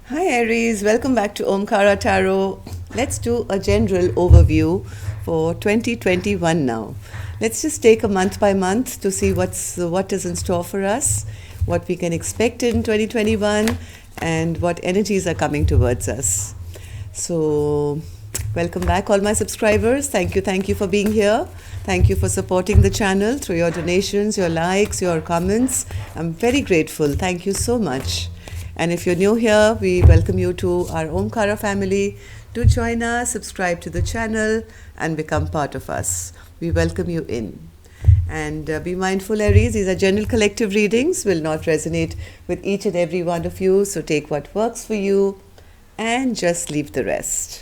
Hi Aries, welcome back to Omkara Tarot. Let's do a general overview for 2021 now. Let's just take a month by month to see what is in store for us, what we can expect in 2021, and what energies are coming towards us. So, welcome back, all my subscribers. Thank you for being here. Thank you for supporting the channel through your donations, your likes, your comments. I'm very grateful. Thank you so much. And if you're new here, we welcome you to our Omkara family. Do join us, subscribe to the channel, and become part of us. We welcome you in. And be mindful, Aries, these are general collective readings, will not resonate with each and every one of you. So take what works for you and just leave the rest.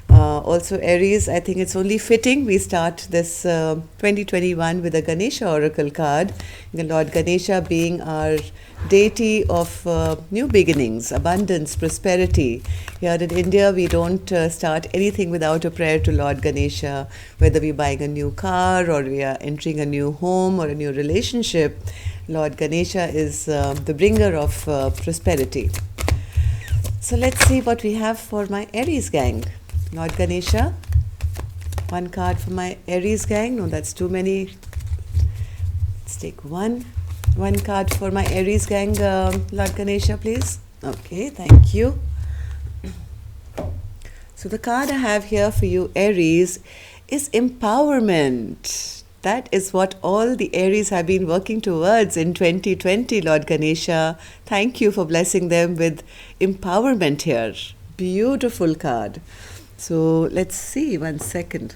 Also, Aries, I think it's only fitting we start this 2021 with a Ganesha Oracle card. The Lord Ganesha being our deity of new beginnings, abundance, prosperity. Here in India, we don't start anything without a prayer to Lord Ganesha, whether we're buying a new car or we are entering a new home or a new relationship. Lord Ganesha is the bringer of prosperity. So let's see what we have for my Aries gang. Lord Ganesha, one card for my Aries gang. No, that's too many. Let's take one card for my Aries gang, Lord Ganesha, please. Okay, thank you. So the card I have here for you, Aries, is empowerment. That is what all the Aries have been working towards in 2020, Lord Ganesha. Thank you for blessing them with empowerment here. Beautiful card. So let's see, one second.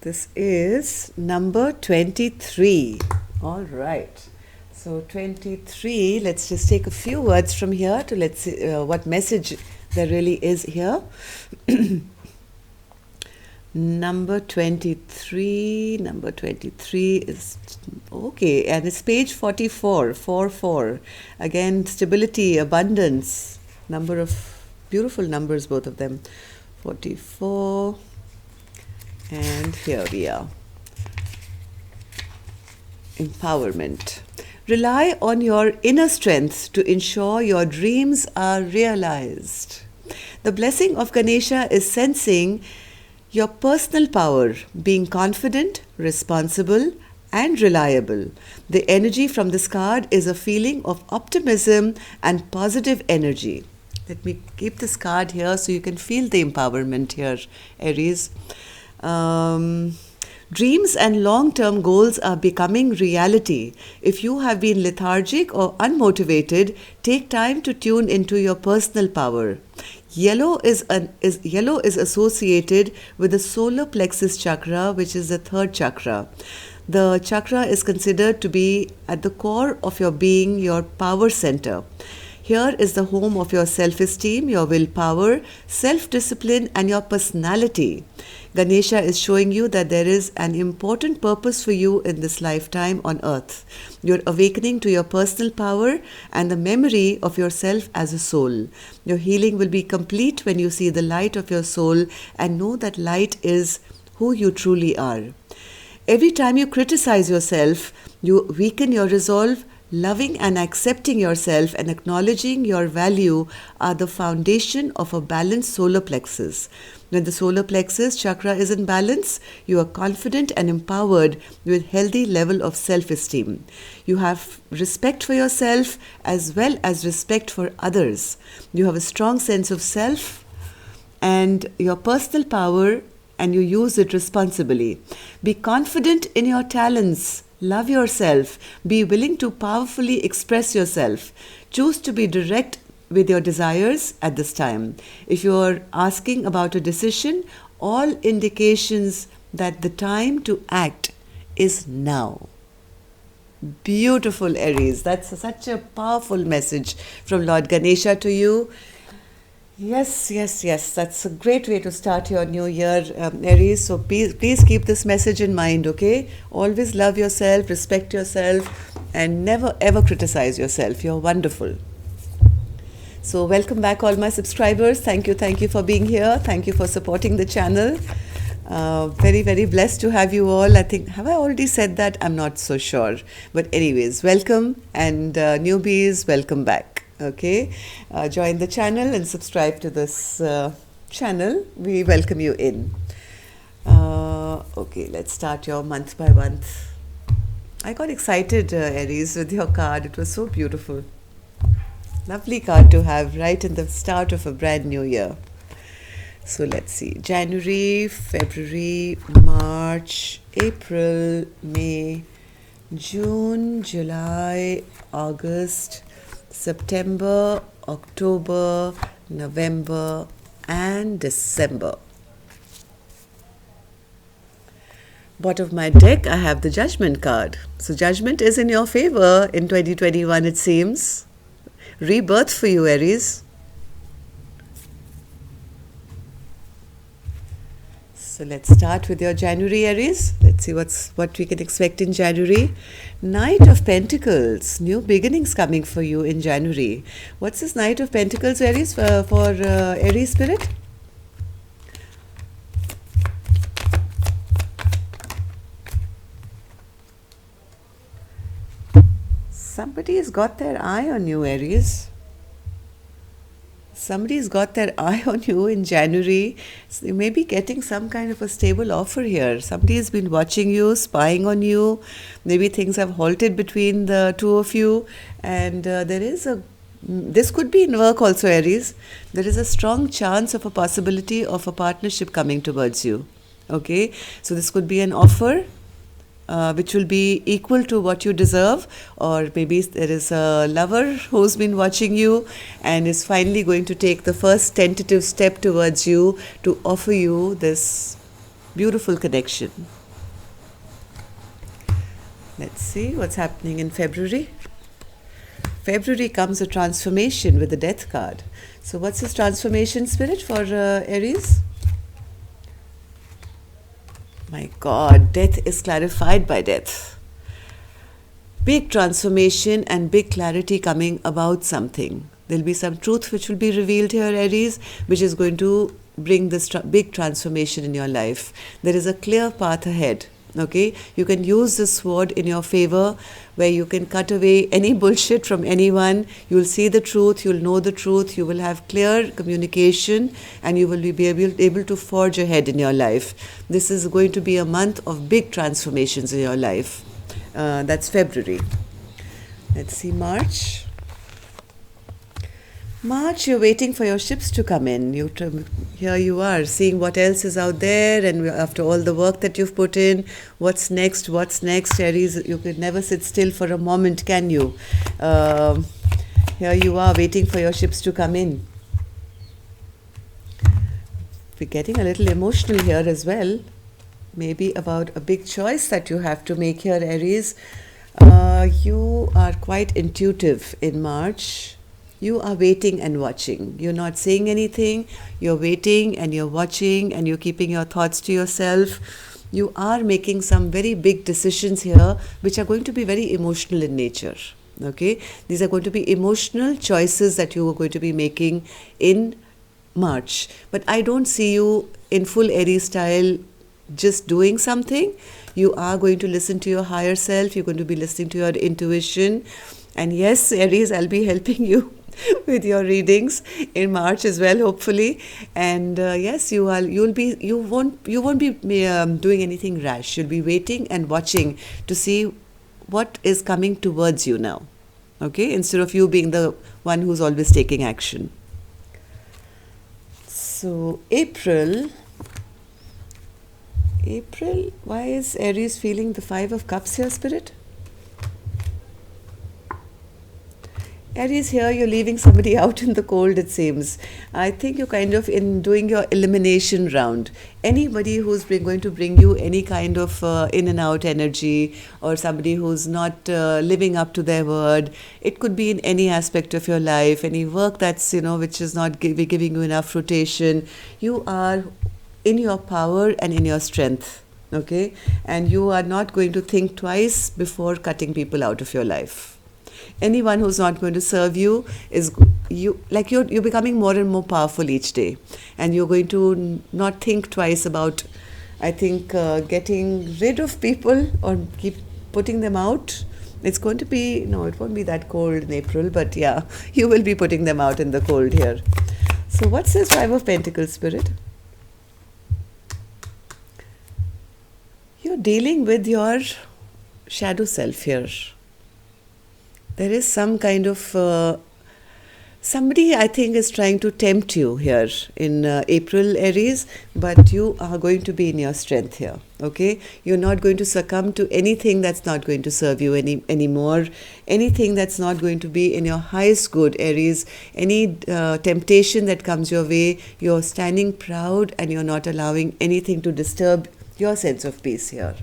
This is number 23. All right. So 23, let's just take a few words from here to let's see what message there really is here. Number 23 is okay, and it's page 44, 4. Again, stability, abundance, number of beautiful numbers, both of them. 44, and here we are. Empowerment. Rely on your inner strength to ensure your dreams are realized. The blessing of Ganesha is sensing your personal power, being confident, responsible, and reliable. The energy from this card is a feeling of optimism and positive energy. Let me keep this card here so you can feel the empowerment here, Aries. Dreams and long-term goals are becoming reality. If you have been lethargic or unmotivated, take time to tune into your personal power. Yellow is associated with the solar plexus chakra, which is the third chakra. The chakra is considered to be at the core of your being, your power center. Here is the home of your self-esteem, your willpower, self-discipline, and your personality. Ganesha is showing you that there is an important purpose for you in this lifetime on earth. You're awakening to your personal power and the memory of yourself as a soul. Your healing will be complete when you see the light of your soul and know that light is who you truly are. Every time you criticize yourself, you weaken your resolve. Loving and accepting yourself and acknowledging your value are the foundation of a balanced solar plexus. When the solar plexus chakra is in balance, you are confident and empowered with healthy level of self-esteem. You have respect for yourself as well as respect for others. You have a strong sense of self and your personal power, and you use it responsibly. Be confident in your talents. Love yourself. Be willing to powerfully express yourself. Choose to be direct with your desires at this time. If you are asking about a decision, all indications that the time to act is now. Beautiful, Aries. That's such a powerful message from Lord Ganesha to you. Yes. That's a great way to start your new year, Aries. So please keep this message in mind, okay? Always love yourself, respect yourself, and never ever criticize yourself. You're wonderful. So welcome back, all my subscribers. Thank you for being here. Thank you for supporting the channel. Very blessed to have you all. I think, have I already said that? I'm not so sure. But anyways, welcome, and newbies, welcome back. Okay, join the channel and subscribe to this channel. We welcome you in. Okay, let's start your month by month. I got excited, Aries, with your card. It was so beautiful. Lovely card to have right in the start of a brand new year. So let's see. January, February, March, April, May, June, July, August, September, October, November, and December. Bottom of my deck, I have the Judgment card. So Judgment is in your favor in 2021, it seems. Rebirth for you, Aries. So let's start with your January, Aries. Let's see what we can expect in January. Knight of Pentacles, new beginnings coming for you in January. What's this Knight of Pentacles, Aries, for Aries spirit? Somebody has got their eye on you, Aries. Somebody's got their eye on you in January. So you may be getting some kind of a stable offer here. Somebody has been watching you, spying on you. Maybe things have halted between the two of you. And this could be in work also, Aries. There is a strong chance of a possibility of a partnership coming towards you. Okay, so this could be an offer which will be equal to what you deserve, or maybe there is a lover who's been watching you and is finally going to take the first tentative step towards you to offer you this beautiful connection. Let's see what's happening in February. February comes a transformation with the Death card. So what's this transformation, spirit, for Aries? My God, death is clarified by death. Big transformation and big clarity coming about something. There'll be some truth which will be revealed here, Aries, which is going to bring this big transformation in your life. There is a clear path ahead. Okay, you can use this sword in your favor, where you can cut away any bullshit from anyone. You will see the truth, you will know the truth, you will have clear communication, and you will be able to forge ahead in your life. This is going to be a month of big transformations in your life. That's February. Let's see, March. March, you're waiting for your ships to come in. Here you are, seeing what else is out there, and after all the work that you've put in, what's next, Aries? You could never sit still for a moment, can you? Here you are, waiting for your ships to come in. We're getting a little emotional here as well. Maybe about a big choice that you have to make here, Aries. You are quite intuitive in March. You are waiting and watching. You're not saying anything. You're waiting and you're watching and you're keeping your thoughts to yourself. You are making some very big decisions here, which are going to be very emotional in nature. Okay, these are going to be emotional choices that you are going to be making in March. But I don't see you in full Aries style just doing something. You are going to listen to your higher self. You're going to be listening to your intuition. And yes, Aries, I'll be helping you with your readings in March as well, hopefully. And yes, you won't be doing anything rash. You'll be waiting and watching to see what is coming towards you now. Okay, instead of you being the one who's always taking action. So April, why is Aries feeling the 5 of Cups here, Spirit? Aries, here you're leaving somebody out in the cold, it seems. I think you're kind of in doing your elimination round. Anybody who's going to bring you any kind of in and out energy, or somebody who's not living up to their word. It could be in any aspect of your life, any work that's, which is not giving you enough rotation. You are in your power and in your strength, okay? And you are not going to think twice before cutting people out of your life. Anyone who's not going to serve you you're becoming more and more powerful each day, and you're going to not think twice about, I think, getting rid of people or keep putting them out. It's going to be, no, it won't be that cold in April, but yeah, you will be putting them out in the cold here. So what says Five of Pentacles, Spirit? You're dealing with your shadow self here. There is some kind of somebody, I think, is trying to tempt you here in April, Aries, but you are going to be in your strength here, okay? You're not going to succumb to anything that's not going to serve you anymore, anything that's not going to be in your highest good, Aries. Any temptation that comes your way, you're standing proud and you're not allowing anything to disturb your sense of peace here.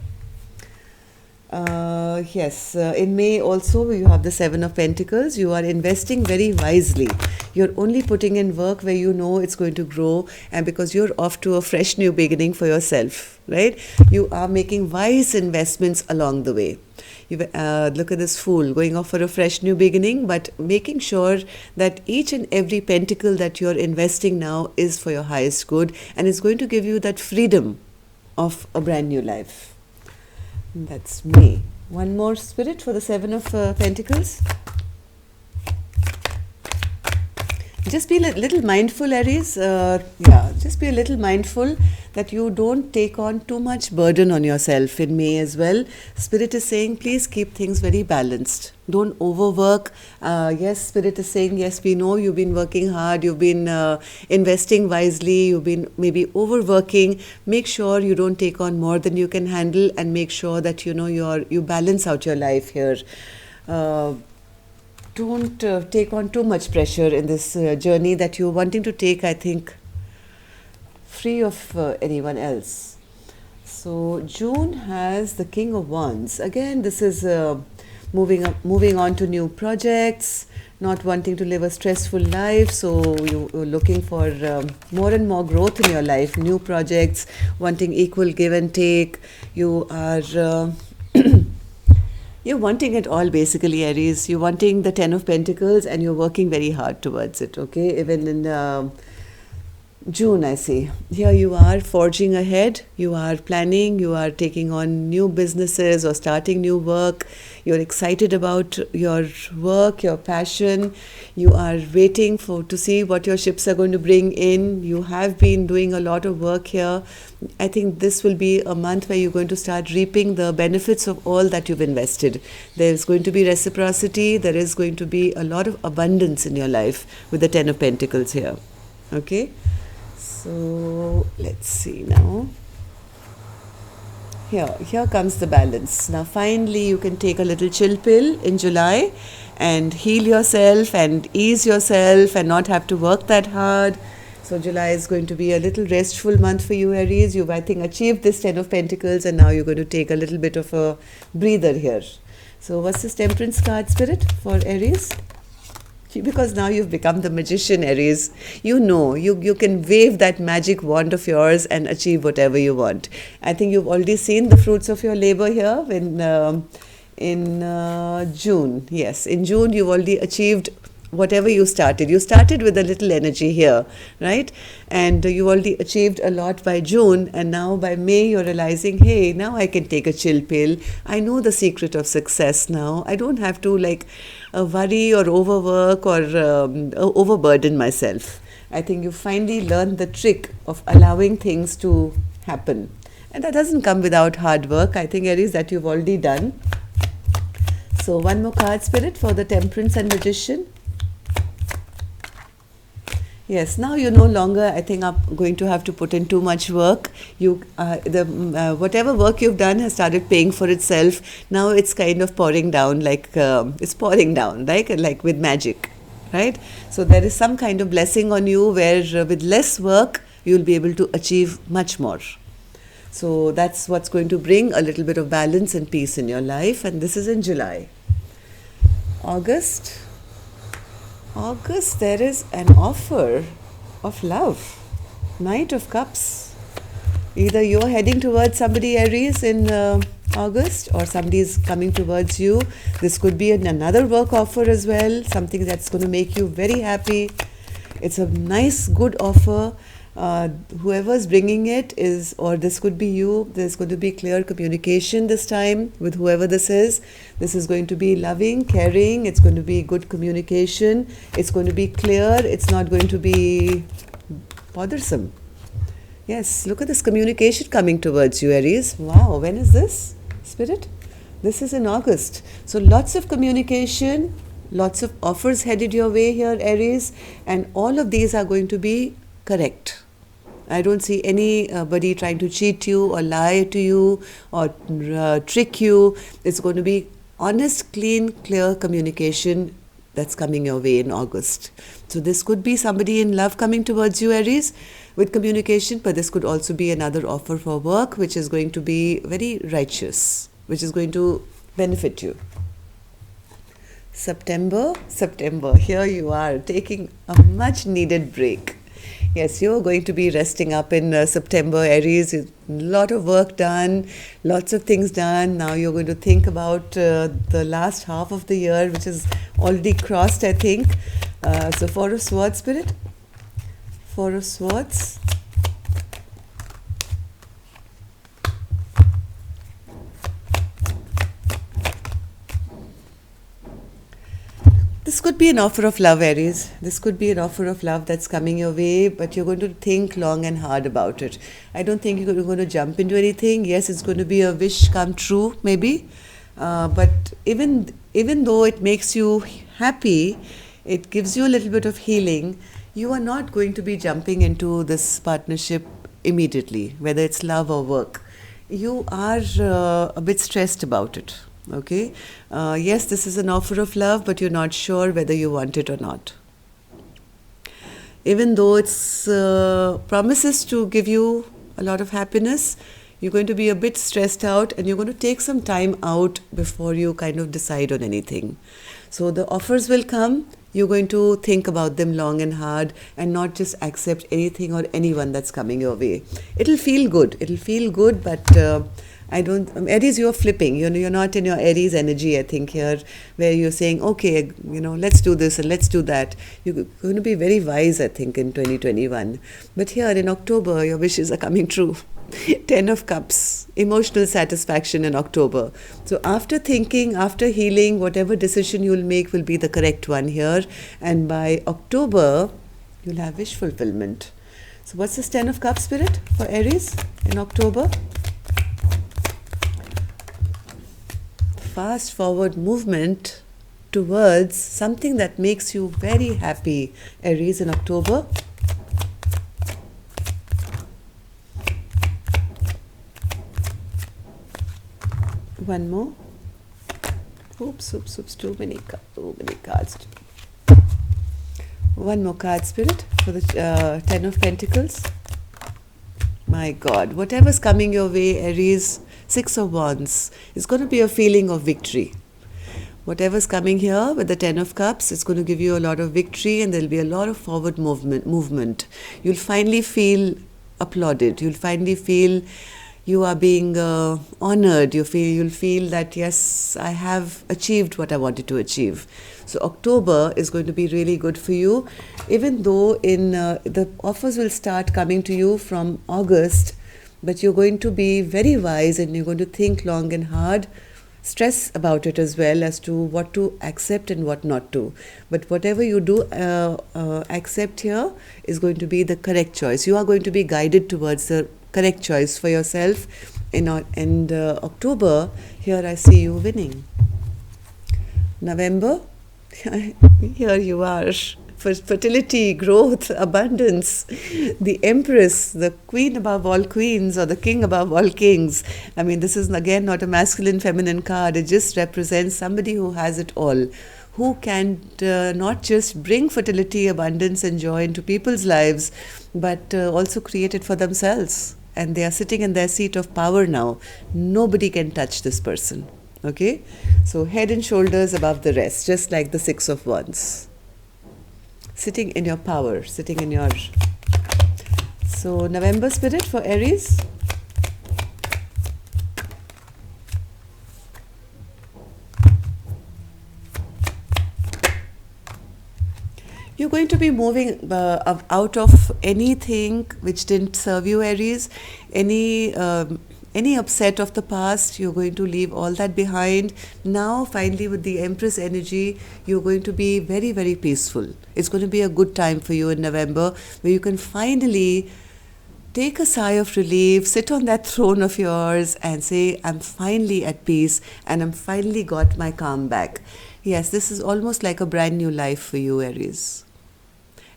Yes, in May also you have the Seven of Pentacles. You are investing very wisely. You're only putting in work where you know it's going to grow, and because you're off to a fresh new beginning for yourself, right? You are making wise investments along the way. You look at this Fool going off for a fresh new beginning, but making sure that each and every pentacle that you're investing now is for your highest good, and it's going to give you that freedom of a brand new life. That's May. One more, Spirit, for the Seven of Pentacles. Just be a little mindful, Aries. Just be a little mindful that you don't take on too much burden on yourself in May as well. Spirit is saying, please keep things very balanced. Don't overwork. Yes, Spirit is saying, yes, we know you've been working hard, you've been investing wisely, you've been maybe overworking. Make sure you don't take on more than you can handle, and make sure that you balance out your life here. Don't take on too much pressure in this journey that you're wanting to take, I think, free of anyone else. So June has the King of Wands. Again, this is moving on to new projects, not wanting to live a stressful life. So you're looking for more and more growth in your life, new projects, wanting equal give and take. You are... You're wanting it all, basically, Aries. You're wanting the Ten of Pentacles and you're working very hard towards it, okay? Even in June, I see. Here you are forging ahead. You are planning. You are taking on new businesses or starting new work. You're excited about your work, your passion. You are waiting to see what your ships are going to bring in. You have been doing a lot of work here. I think this will be a month where you're going to start reaping the benefits of all that you've invested. There's going to be reciprocity. There is going to be a lot of abundance in your life with the Ten of Pentacles here. Okay? So, let's see now. Here comes the balance. Now, finally, you can take a little chill pill in July and heal yourself and ease yourself and not have to work that hard. So July is going to be a little restful month for you, Aries. You've, I think, achieved this Ten of Pentacles, and now you're going to take a little bit of a breather here. So what's this Temperance card, Spirit, for Aries? Because now you've become the magician, Aries. You know, you can wave that magic wand of yours and achieve whatever you want. I think you've already seen the fruits of your labor here when in June. Yes, in June you've already achieved whatever you started. You started with a little energy here, right? And you already achieved a lot by June, and now by May you're realizing, hey, now I can take a chill pill. I know the secret of success now. I don't have to worry or overwork or overburden myself. I think you finally learned the trick of allowing things to happen. And that doesn't come without hard work. I think, Aries, that you've already done. So one more card, Spirit, for the Temperance and Magician. Yes, now you're no longer, I think, going to have to put in too much work. Whatever work you've done has started paying for itself. Now it's kind of pouring down, like with magic, right? So there is some kind of blessing on you where with less work, you'll be able to achieve much more. So that's what's going to bring a little bit of balance and peace in your life. And this is in July. August, there is an offer of love. Knight of Cups. Either you're heading towards somebody, Aries, in August, or somebody is coming towards you. This could be another work offer as well, something that's going to make you very happy. It's a nice, good offer. uh, whoever's bringing it is, or this could be you, there's going to be clear communication this time with whoever this is. This is going to be loving, caring, it's going to be good communication, it's going to be clear, it's not going to be bothersome. Yes, look at this communication coming towards you, Aries. Wow, when is this, Spirit? This is in August. So lots of communication, lots of offers headed your way here, Aries, and all of these are going to be correct. I don't see anybody trying to cheat you or lie to you or trick you. It's going to be honest, clean, clear communication that's coming your way in August. So this could be somebody in love coming towards you, Aries, with communication, but this could also be another offer for work, which is going to be very righteous, which is going to benefit you. September, here you are taking a much needed break. Yes, you're going to be resting up in September, Aries. A lot of work done, lots of things done. Now you're going to think about the last half of the year, which is already crossed, I think. So Four of Swords, Spirit. Four of Swords. This could be an offer of love, Aries. This could be an offer of love that's coming your way, but you're going to think long and hard about it. I don't think you're going to jump into anything. Yes, it's going to be a wish come true, maybe. But even though it makes you happy, it gives you a little bit of healing, you are not going to be jumping into this partnership immediately, whether it's love or work. You are a bit stressed about it. Okay, yes, this is an offer of love, but you're not sure whether you want it or not. Even though it's promises to give you a lot of happiness, you're going to be a bit stressed out and you're going to take some time out before you kind of decide on anything. So the offers will come, you're going to think about them long and hard and not just accept anything or anyone that's coming your way. It'll feel good, but Aries, you're flipping. You're not in your Aries energy, I think, here, where you're saying, okay, let's do this and let's do that. You're going to be very wise, I think, in 2021. But here in October, your wishes are coming true. 10 of Cups, emotional satisfaction in October. So after thinking, after healing, whatever decision you'll make will be the correct one here. And by October, you'll have wish fulfillment. So what's this 10 of Cups, Spirit, for Aries in October? Fast forward movement towards something that makes you very happy, Aries, in October. One more. Oops, too many cards. One more card, Spirit, for the 10 of Pentacles. My God, whatever's coming your way, Aries, 6 of Wands, it's going to be a feeling of victory. Whatever's coming here with the 10 of Cups, it's going to give you a lot of victory and there'll be a lot of forward movement. You'll finally feel applauded. You'll finally feel you are being honored. You'll feel that, yes, I have achieved what I wanted to achieve. So October is going to be really good for you, even though the offers will start coming to you from August, but you're going to be very wise and you're going to think long and hard, stress about it as well as to what to accept and what not to. But whatever you do accept here is going to be the correct choice. You are going to be guided towards the correct choice for yourself. In October, here I see you winning. November, here you are. Fertility, growth, abundance, the Empress, the Queen above all queens or the King above all kings. I mean, this is again not a masculine, feminine card. It just represents somebody who has it all, who can not just bring fertility, abundance and joy into people's lives, but also create it for themselves. And they are sitting in their seat of power now. Nobody can touch this person. Okay? So head and shoulders above the rest, just like the 6 of Wands. Sitting in your power, sitting in your... So November, Spirit, for Aries. You're going to be moving out of anything which didn't serve you, Aries. Any upset of the past, you're going to leave all that behind. Now, finally, with the Empress energy, you're going to be very, very peaceful. It's going to be a good time for you in November, where you can finally take a sigh of relief, sit on that throne of yours and say, I'm finally at peace and I'm finally got my calm back. Yes, this is almost like a brand new life for you, Aries.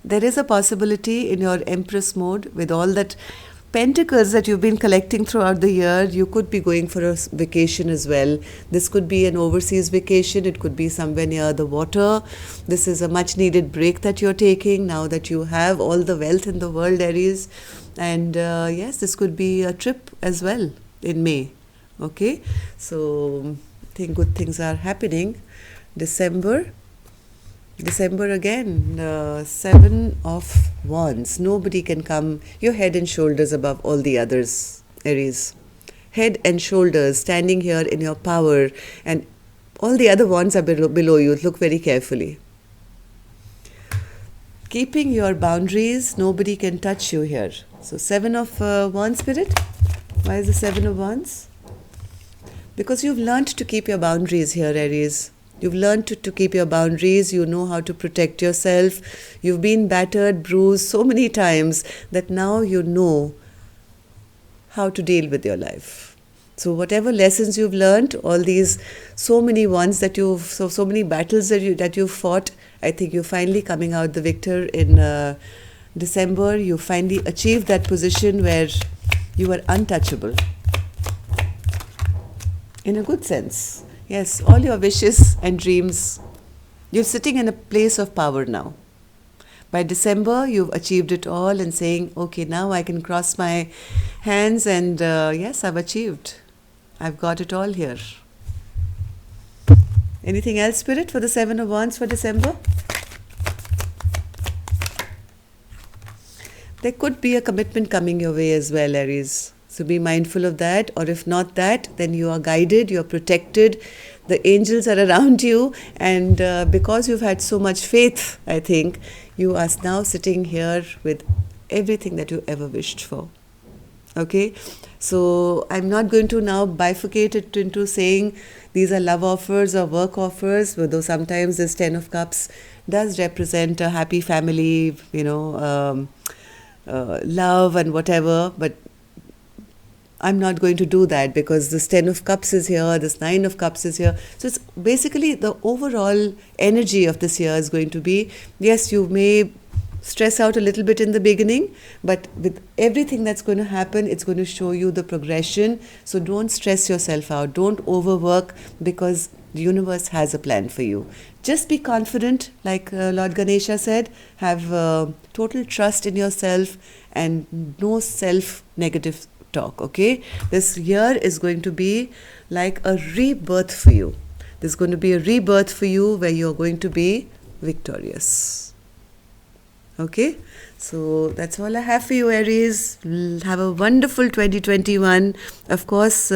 There is a possibility in your Empress mode, with all that pentacles that you've been collecting throughout the year, you could be going for a vacation as well. This could be an overseas vacation. It could be somewhere near the water. This is a much needed break that you're taking now that you have all the wealth in the world, Aries. And yes, this could be a trip as well in May. Okay, so I think good things are happening. December again, 7 of Wands. Nobody can come. You're head and shoulders above all the others, Aries. Head and shoulders, standing here in your power, and all the other wands are below you. Look very carefully. Keeping your boundaries, nobody can touch you here. So 7 of Wands, Spirit. Why is the 7 of Wands? Because you've learned to keep your boundaries here, Aries. You've learned to keep your boundaries. You know how to protect yourself. You've been battered, bruised so many times that now you know how to deal with your life. So whatever lessons you've learned, all these so many ones that so many battles that you've fought, I think you're finally coming out the victor in December. You finally achieved that position where you are untouchable. In a good sense. Yes, all your wishes and dreams, you're sitting in a place of power now. By December, you've achieved it all and saying, okay, now I can cross my hands and yes, I've achieved. I've got it all here. Anything else, Spirit, for the 7 of Wands for December? There could be a commitment coming your way as well, Aries. So be mindful of that, or if not that, then you are guided, you are protected, the angels are around you, and because you've had so much faith, I think, you are now sitting here with everything that you ever wished for. Okay, so I'm not going to now bifurcate it into saying these are love offers or work offers, though sometimes this 10 of Cups does represent a happy family, love and whatever, but I'm not going to do that because this 10 of Cups is here, this 9 of Cups is here. So it's basically the overall energy of this year is going to be, yes, you may stress out a little bit in the beginning, but with everything that's going to happen, it's going to show you the progression. So don't stress yourself out. Don't overwork because the universe has a plan for you. Just be confident, like Lord Ganesha said, have total trust in yourself and no self-negative talk, okay? This year is going to be like a rebirth for you. There's going to be a rebirth for you where you're going to be victorious. Okay? So that's all I have for you, Aries. Have a wonderful 2021. Of course,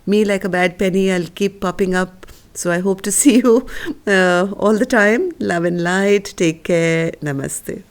me like a bad penny, I'll keep popping up. So I hope to see you all the time. Love and light. Take care. Namaste.